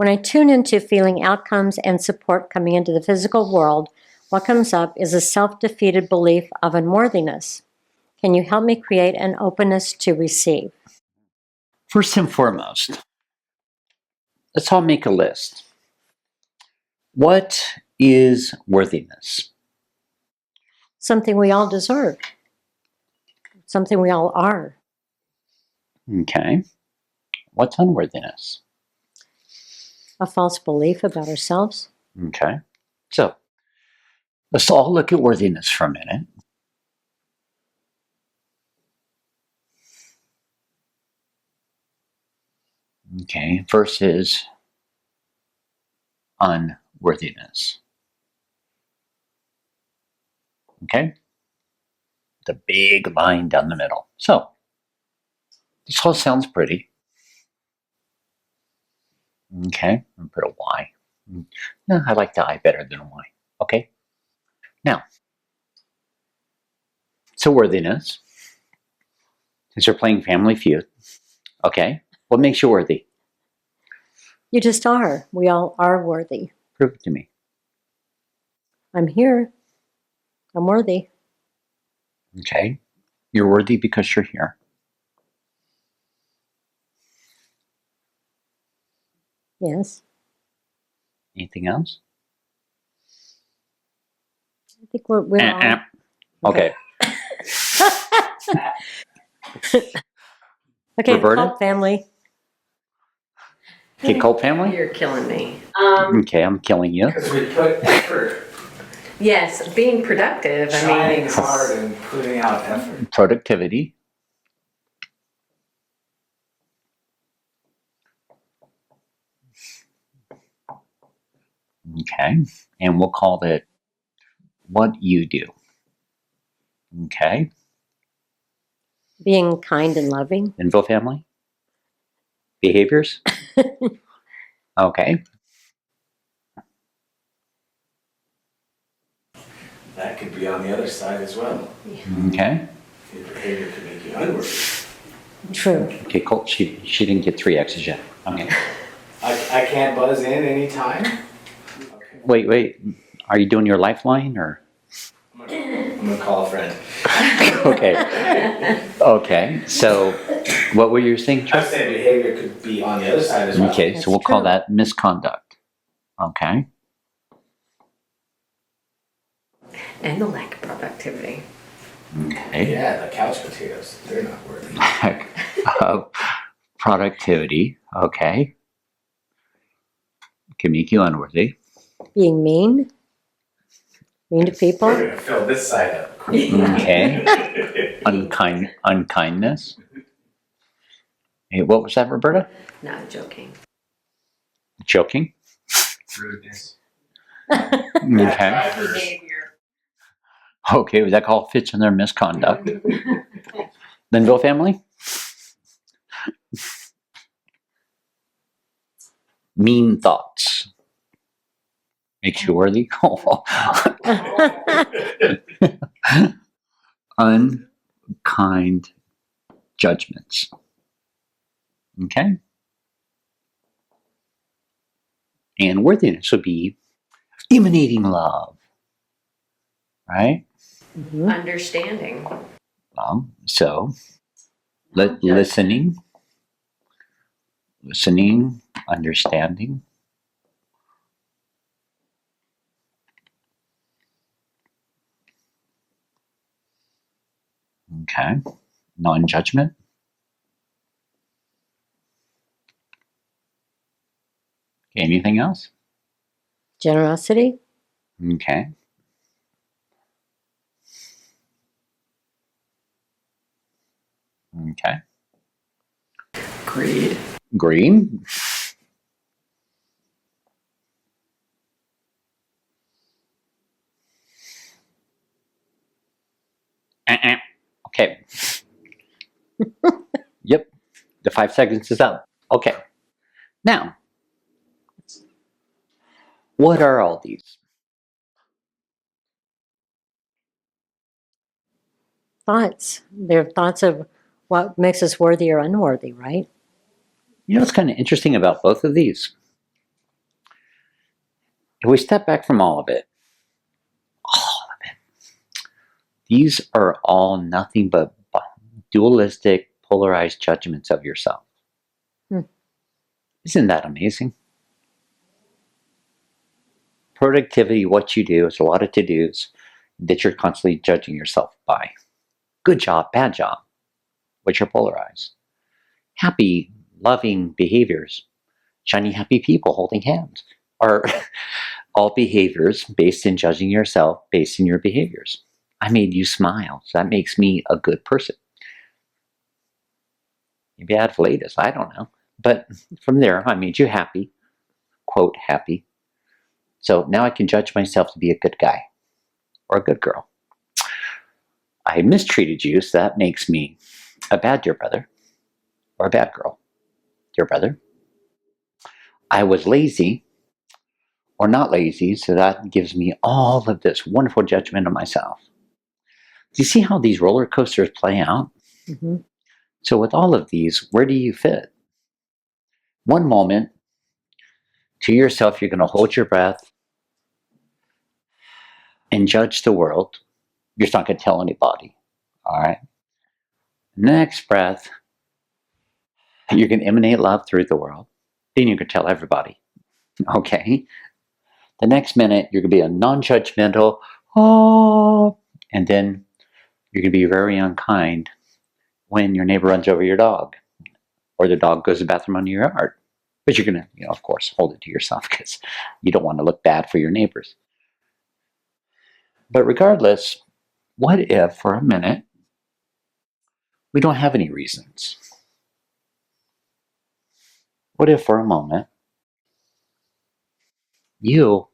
When I tune into feeling outcomes and support coming into the physical world, what comes up is a self-defeated belief of unworthiness. Can you help me create an openness to receive? First and foremost, let's all make a list. What is worthiness? Something we all deserve. Something we all are. Okay. What's unworthiness? A false belief about ourselves. Okay. So let's all look at worthiness for a minute. Okay. First is unworthiness. Okay. The big line down the middle. So this all sounds pretty. Okay. I'll put a Y. No, I like the I better than a Y. Okay. Now, so worthiness. Since we're playing Family Feud. Okay. What makes you worthy? You just are. We all are worthy. Prove it to me. I'm here. I'm worthy. Okay. You're worthy because you're here. Yes. Anything else? I think we're all... Okay. Okay, Roberta? cult family. Okay, cult family? You're killing me. Okay, I'm killing you. Because we put effort. Yes, being productive. Trying hard and putting out effort. Productivity. Okay, and we'll call it what you do. Okay. Being kind and loving. Info family? Behaviors? Okay. That could be on the other side as well. Okay. Your behavior could make you unworthy. True. Okay, Colt, she didn't get 3 X's yet. Okay. I can't buzz in anytime? Okay. Wait. Are you doing your lifeline or? I'm gonna call a friend. Okay. Okay. So, what were you saying, I Chuck? said behavior could be on the other side as well. Okay, That's so we'll call true. that misconduct. Okay. And the lack of productivity. Okay. Yeah, the couch potatoes, they're not worthy. Lack of productivity. Okay. Can make you unworthy. Being mean. Mean to people. We're gonna fill this side up. Okay. Unkindness. Hey, what was that, Roberta? Not joking. Joking. Rudeness. Okay. Behavior. Okay, that all fits in their misconduct. Then go family. Mean thoughts. Makes you worthy. Unkind judgments. Okay. And worthiness would be emanating love. Right? Mhm. Understanding. So listening, understanding. Okay. Non-judgment. Okay, anything else? Generosity. Okay. Okay. Greed. Green. Okay. Yep. The 5 seconds is up. Okay. Now, what are all these? Thoughts. They're thoughts of what makes us worthy or unworthy, right? You know what's kind of interesting about both of these? if we step back from all of it, these are all nothing but dualistic, polarized judgments of yourself. Isn't that amazing? Productivity, what you do, is a lot of to-dos that you're constantly judging yourself by. Good job, bad job, which are polarized. Happy, loving behaviors, shiny, happy people holding hands, are all behaviors based in judging yourself, based in your behaviors. I made you smile, so that makes me a good person. Maybe I had flatus, I don't know. But from there, I made you happy, quote, happy. So now I can judge myself to be a good guy or a good girl. I mistreated you, so that makes me a bad dear brother or a bad girl, dear brother. I was lazy or not lazy, so that gives me all of this wonderful judgment of myself. Do you see how these roller coasters play out? Mm-hmm. So with all of these, where do you fit? One moment, to yourself, you're going to hold your breath and judge the world. You're not going to tell anybody. All right. Next breath, you're going to emanate love through the world. Then you can tell everybody. Okay. The next minute, you're going to be a non-judgmental, oh, and then you're going to be very unkind when your neighbor runs over your dog or the dog goes to the bathroom under your yard. But you're going to, of course, hold it to yourself because you don't want to look bad for your neighbors. But regardless, what if for a minute we don't have any reasons? What if for a moment you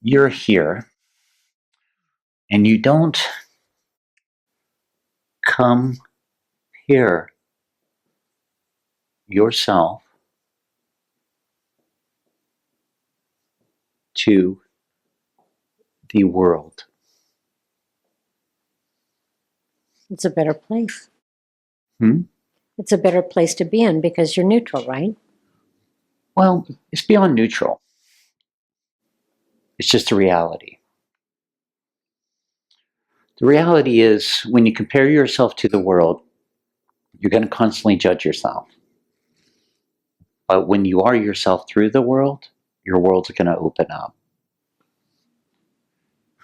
you're here and you don't compare yourself to the world? It's a better place. Hmm? It's a better place to be in because you're neutral, right? Well, it's beyond neutral. It's just a reality. The reality is when you compare yourself to the world, you're going to constantly judge yourself. But when you are yourself through the world, your world's going to open up.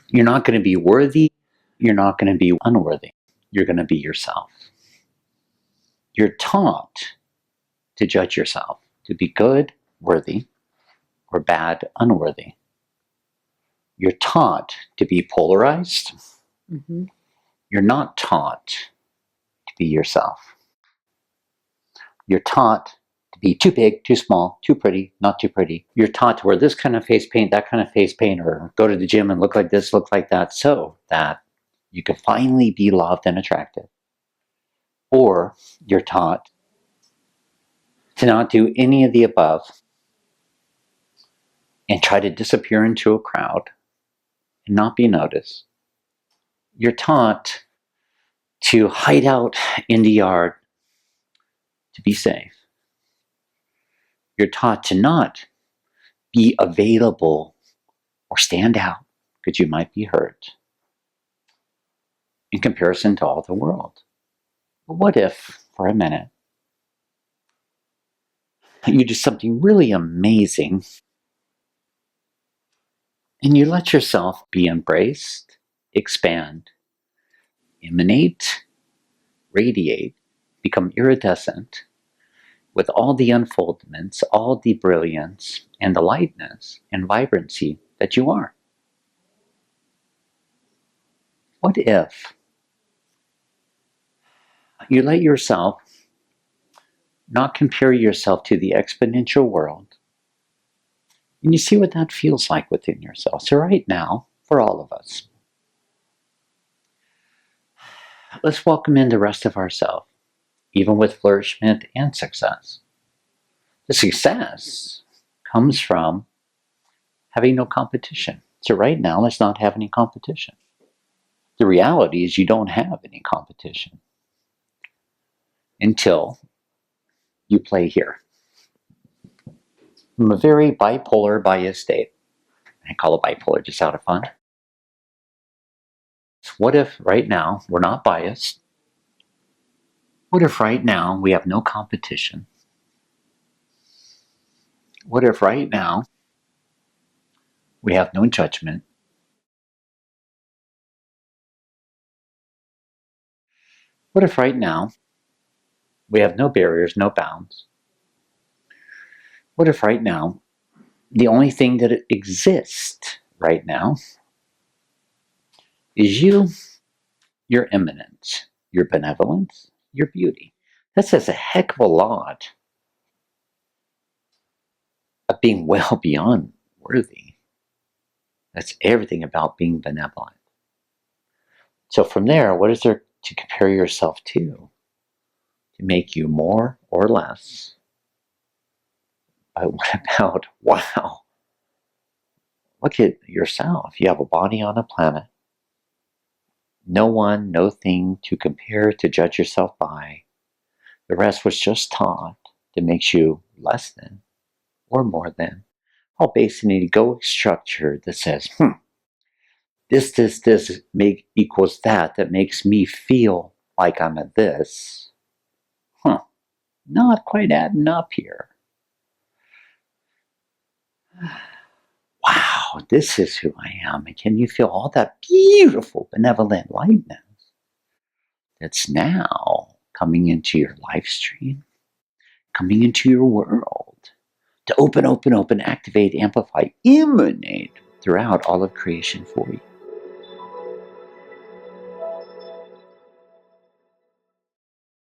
You're not going to be worthy. You're not going to be unworthy. You're going to be yourself. You're taught to judge yourself, to be good, worthy, or bad, unworthy. You're taught to be polarized. Mm-hmm. You're not taught to be yourself. You're taught to be too big, too small, too pretty, not too pretty. You're taught to wear this kind of face paint, that kind of face paint, or go to the gym and look like this, look like that, so that you can finally be loved and attractive. Or you're taught to not do any of the above and try to disappear into a crowd and not be noticed. You're taught to hide out in the yard to be safe. You're taught to not be available or stand out because you might be hurt in comparison to all the world. But what if, for a minute, you do something really amazing and you let yourself be embraced, expand, emanate, radiate, become iridescent with all the unfoldments, all the brilliance, and the lightness and vibrancy that you are? What if you let yourself not compare yourself to the exponential world and you see what that feels like within yourself? So right now, for all of us, let's welcome in the rest of ourselves, even with flourishment and success. The success comes from having no competition. So right now, let's not have any competition. The reality is you don't have any competition until you play here. from a very bipolar biased state. I call it bipolar just out of fun. So what if right now we're not biased? What if right now we have no competition? What if right now we have no judgment? What if right now we have no barriers, no bounds? What if right now the only thing that exists right now is you, your eminence, your benevolence, your beauty? That says a heck of a lot of being well beyond worthy. That's everything about being benevolent. So from there, what is there to compare yourself to make you more or less? But what about, wow, look at yourself. You have a body on a planet. No one, no thing to compare, to judge yourself by. The rest was just taught that makes you less than or more than. All based in an egoic structure that says, this make equals that makes me feel like I'm a this. Not quite adding up here. Wow, this is who I am. And can you feel all that beautiful, benevolent lightness that's now coming into your life stream, coming into your world to open, activate, amplify, emanate throughout all of creation for you?